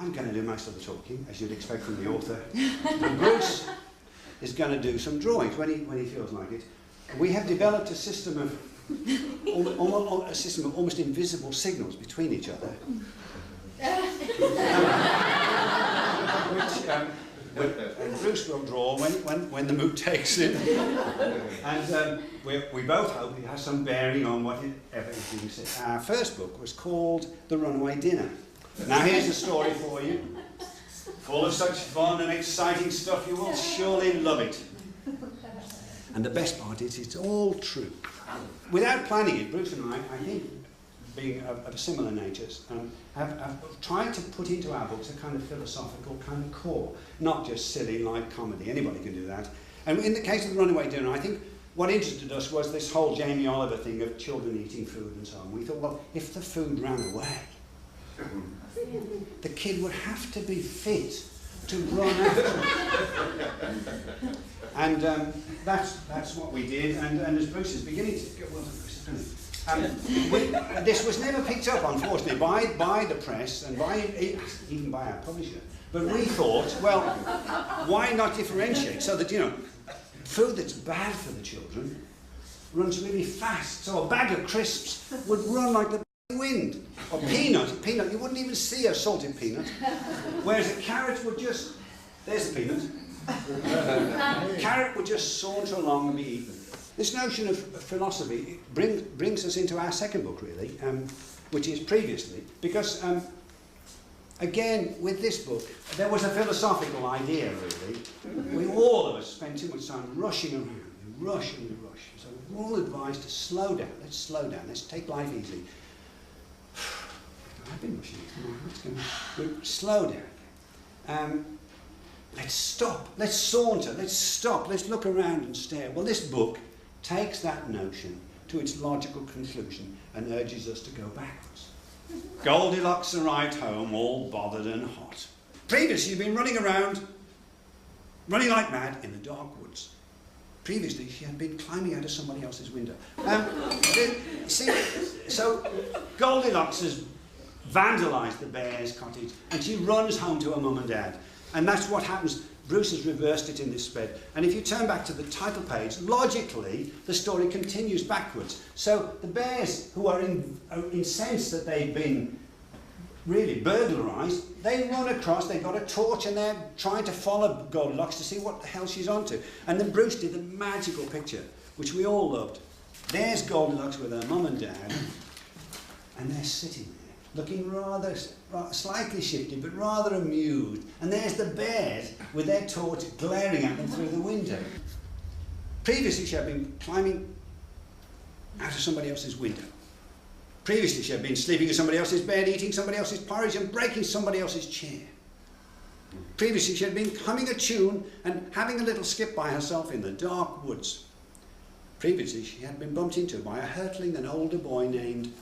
I'm going to do most of the talking, as you'd expect from the author. And Bruce is going to do some drawings when he feels like it. And we have developed a system of almost invisible signals between each other. And Bruce will draw when the mood takes it. And we both hope it has some bearing on whatever is being said. Our first book was called The Runaway Dinner. Now here's the story for you. Full of such fun and exciting stuff, you will surely love it. And the best part is it's all true. Without planning it, Bruce and I think, being of similar natures, have tried to put into our books a kind of philosophical kind of core, not just silly light comedy. Anybody can do that. And in the case of The Runaway Dinner, I think what interested us was this whole Jamie Oliver thing of children eating food and so on. We thought, well, if the food ran away, the kid would have to be fit to run after it. And that's what we did. And as Bruce is beginning to go, well, this was never picked up, unfortunately, by the press and even by our publisher. But we thought, well, why not differentiate so that, you know, food that's bad for the children runs really fast. So a bag of crisps would run like the wind. Or peanut, you wouldn't even see a salted peanut. Whereas a carrot would just, there's a peanut. Carrot would just saunter along and be eaten. This notion of philosophy brings us into our second book, really, which is Previously, because, again, with this book, there was a philosophical idea, really. All of us spent too much time rushing around. We rush and we rush. So we're all advised to slow down. Let's slow down. Let's take life easy. I've been rushing. Slow down. Let's stop. Let's saunter. Let's stop. Let's look around and stare. Well, this book takes that notion to its logical conclusion and urges us to go backwards. Goldilocks arrived home, all bothered and hot. Previously, you'd been running around, running like mad in the dark woods. Previously, she had been climbing out of somebody else's window. So Goldilocks has vandalised the bear's cottage, and she runs home to her mum and dad. And that's what happens. Bruce has reversed it in this spread. And if you turn back to the title page, logically, the story continues backwards. So the bears, who are incensed that they've been really burglarised, they run across, they've got a torch, and they're trying to follow Goldilocks to see what the hell she's onto. And then Bruce did a magical picture, which we all loved. There's Goldilocks with her mum and dad, and they're sitting there, looking rather slightly shifty, but rather amused. And there's the bears with their torch glaring at them through the window. Previously, she had been climbing out of somebody else's window. Previously, she had been sleeping in somebody else's bed, eating somebody else's porridge, and breaking somebody else's chair. Previously, she had been humming a tune and having a little skip by herself in the dark woods. Previously, she had been bumped into by a hurtling and older boy named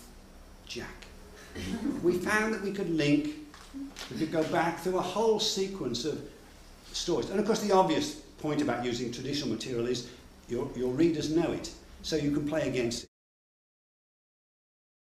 Jack. We found that we could go back through a whole sequence of stories. And of course, the obvious point about using traditional material is your readers know it, so you can play against it.